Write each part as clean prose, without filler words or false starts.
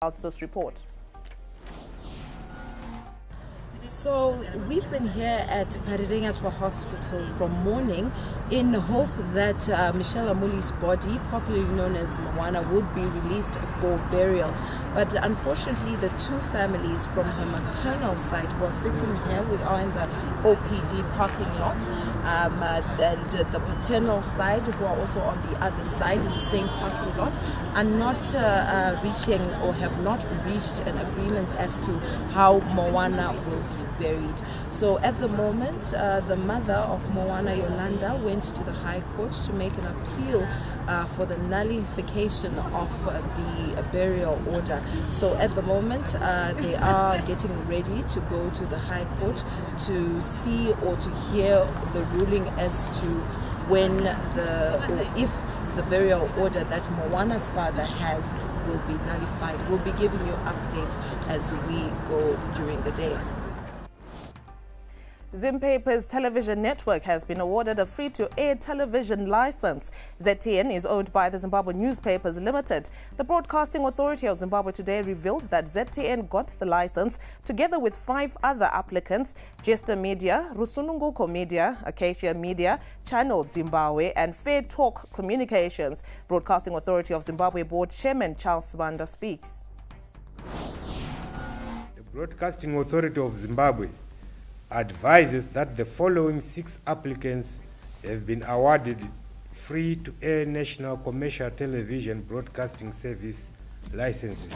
about this report. So we've been here at Parirengatwa Hospital from morning in hope that Michelle Amuli's body, popularly known as Moana, would be released for burial. But unfortunately, the two families from her maternal side who are sitting here, we are in the OPD parking lot, and the paternal side, who are also on the other side in the same parking lot, are not reaching or have not reached an agreement as to how Moana will be buried. So at the moment, the mother of Moana, Yolanda, went to the High Court to make an appeal for the nullification of the burial order. So at the moment, they are getting ready to go to the High Court to see or to hear the ruling as to when or if the burial order that Moana's father has will be nullified. We'll be giving you updates as we go during the day. Zimpaper's television network has been awarded a free-to-air television license. ZTN is owned by the Zimbabwe Newspapers Limited. The Broadcasting Authority of Zimbabwe today revealed that ZTN got the license together with 5 other applicants: Jester Media, Rusununguko Media, Acacia Media, Channel Zimbabwe, and Fair Talk Communications. Broadcasting Authority of Zimbabwe Board Chairman Charles Banda speaks. The Broadcasting Authority of Zimbabwe advises that the following 6 applicants have been awarded free-to-air national commercial television broadcasting service licenses.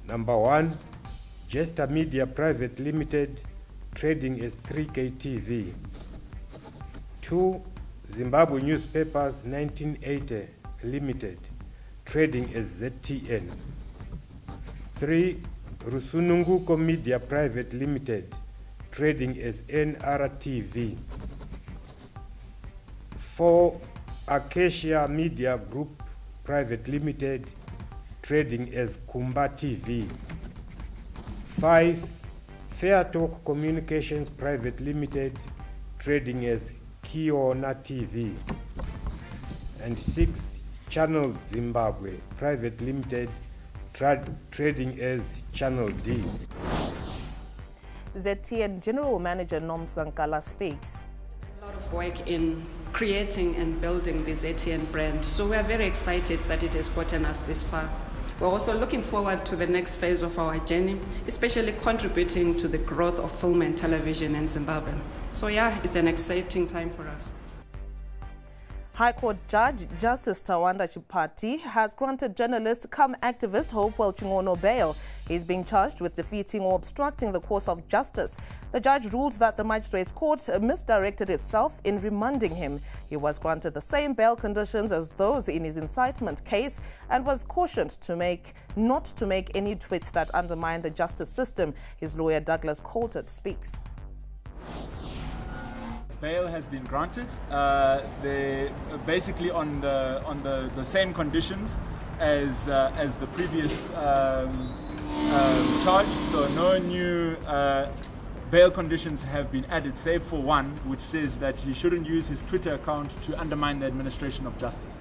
Number 1, Jester Media Private Limited, trading as 3K TV. 2, Zimbabwe Newspapers 1980 Limited, trading as ZTN. 3, Rusununguko Media Private Limited, trading as NRTV. 4, Acacia Media Group Private Limited, trading as Kumba TV. 5, Fair Talk Communications Private Limited, trading as Kiona TV. And 6, Channel Zimbabwe Private Limited, trading as Channel D. ZTN General Manager Nom Sankala speaks. A lot of work in creating and building the ZTN brand, so we are very excited that it has gotten us this far. We're also looking forward to the next phase of our journey, especially contributing to the growth of film and television in Zimbabwe. So yeah, it's an exciting time for us. High Court Judge Justice Tawanda Chipati has granted journalist cum activist Hopewell Chingono bail. He's being charged with defeating or obstructing the course of justice. The judge ruled that the magistrate's court misdirected itself in remanding him. He was granted the same bail conditions as those in his incitement case and was cautioned not to make any tweets that undermine the justice system. His lawyer Douglas Coulter speaks. Bail has been granted, basically on the same conditions as the previous charge. So no new bail conditions have been added, save for one, which says that he shouldn't use his Twitter account to undermine the administration of justice.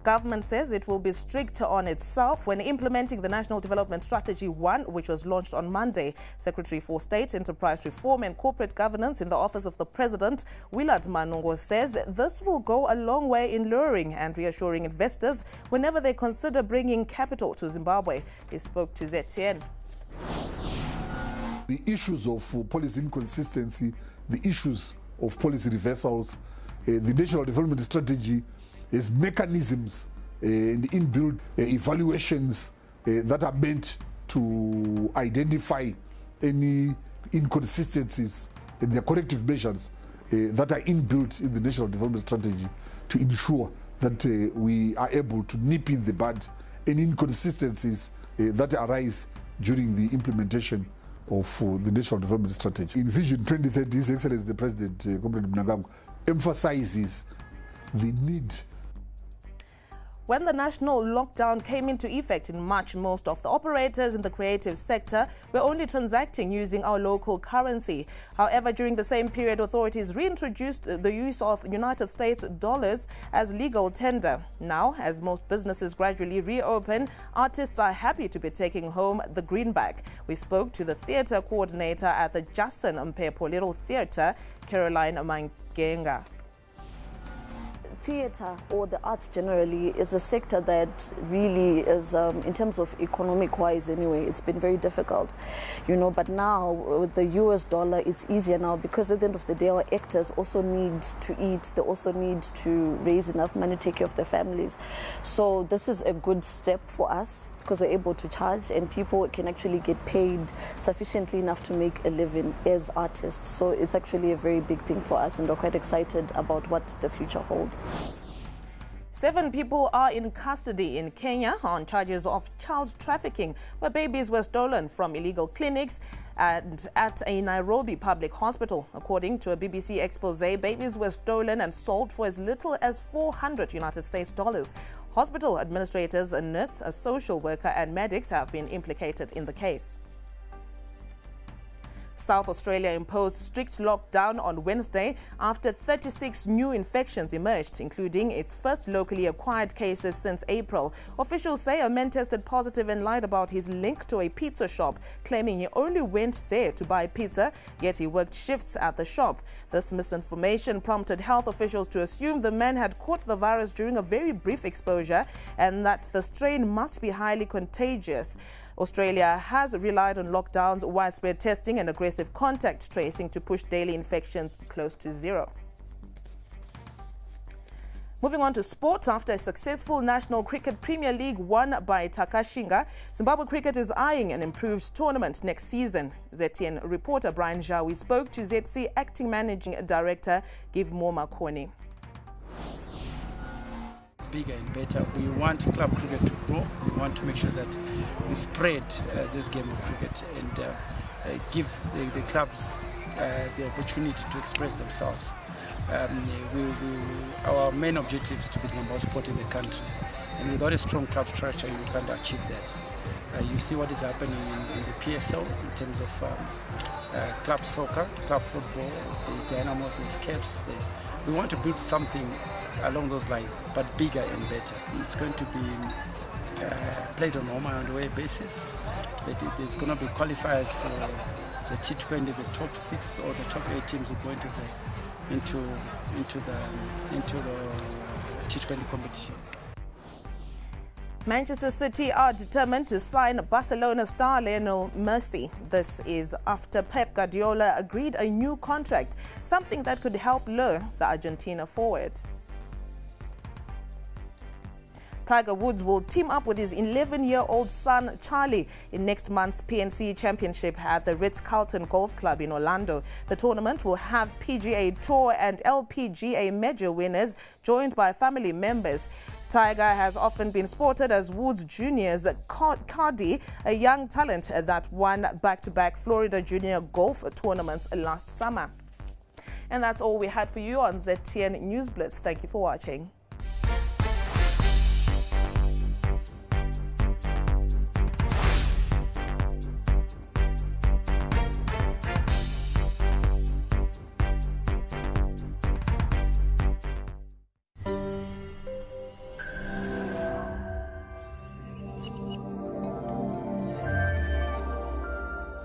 Government says it will be strict on itself when implementing the National Development Strategy 1, which was launched on Monday. Secretary for State, Enterprise Reform and Corporate Governance in the Office of the President, Willard Manungo, says this will go a long way in luring and reassuring investors whenever they consider bringing capital to Zimbabwe. He spoke to ZTN. The issues of policy inconsistency, the issues of policy reversals, the National Development Strategy is mechanisms and inbuilt evaluations that are meant to identify any inconsistencies and the corrective measures that are inbuilt in the National Development Strategy to ensure that we are able to nip in the bud any inconsistencies that arise during the implementation of the National Development Strategy. In Vision 2030, His Excellency the President, Comrade Mnangagwa, emphasizes the need. When the national lockdown came into effect in March, most of the operators in the creative sector were only transacting using our local currency. However, during the same period, authorities reintroduced the use of United States dollars as legal tender. Now, as most businesses gradually reopen, artists are happy to be taking home the greenback. We spoke to the theatre coordinator at the Justin Mpepo Little Theatre, Caroline Mangenga. Theatre, or the arts generally, is a sector that really is, in terms of economic-wise anyway, it's been very difficult, but now with the US dollar, it's easier now because at the end of the day, our actors also need to eat, they also need to raise enough money to take care of their families. So this is a good step for us because we're able to charge and people can actually get paid sufficiently enough to make a living as artists. So it's actually a very big thing for us and we're quite excited about what the future holds. 7 people are in custody in Kenya on charges of child trafficking, where babies were stolen from illegal clinics and at a Nairobi public hospital. According to a BBC expose, babies were stolen and sold for as little as $400 United States dollars. Hospital administrators, a nurse, a social worker and medics have been implicated in the case. South Australia imposed strict lockdown on Wednesday after 36 new infections emerged, including its first locally acquired cases since April. Officials say a man tested positive and lied about his link to a pizza shop, claiming he only went there to buy pizza, yet he worked shifts at the shop. This misinformation prompted health officials to assume the man had caught the virus during a very brief exposure and that the strain must be highly contagious. Australia has relied on lockdowns, widespread testing and aggressive contact tracing to push daily infections close to zero. Moving on to sports, after a successful National Cricket Premier League won by Takashinga, Zimbabwe cricket is eyeing an improved tournament next season. ZTN reporter Brian Jawi spoke to ZC Acting Managing Director Givmo Makoni. Bigger and better. We want club cricket to grow. We want to make sure that we spread this game of cricket and give the clubs the opportunity to express themselves. Our main objective is to be the number one sport in the country, and without a strong club structure you can't achieve that. You see what is happening in the PSL in terms of club soccer, club football. There's Dynamos, there's Caps. We want to build something along those lines, but bigger and better. It's going to be played on a home and away basis. There's going to be qualifiers for the T20, the top 6 or the top 8 teams who go into the T20 competition. Manchester City are determined to sign Barcelona star Lionel Messi. This is after Pep Guardiola agreed a new contract, something that could help lure the Argentina forward. Tiger Woods will team up with his 11-year-old son Charlie in next month's PNC Championship at the Ritz-Carlton Golf Club in Orlando. The tournament will have PGA Tour and LPGA major winners joined by family members. Tiger has often been spotted as Woods Jr.'s caddy, a young talent that won back-to-back Florida Junior Golf tournaments last summer. And that's all we had for you on ZTN News Blitz. Thank you for watching.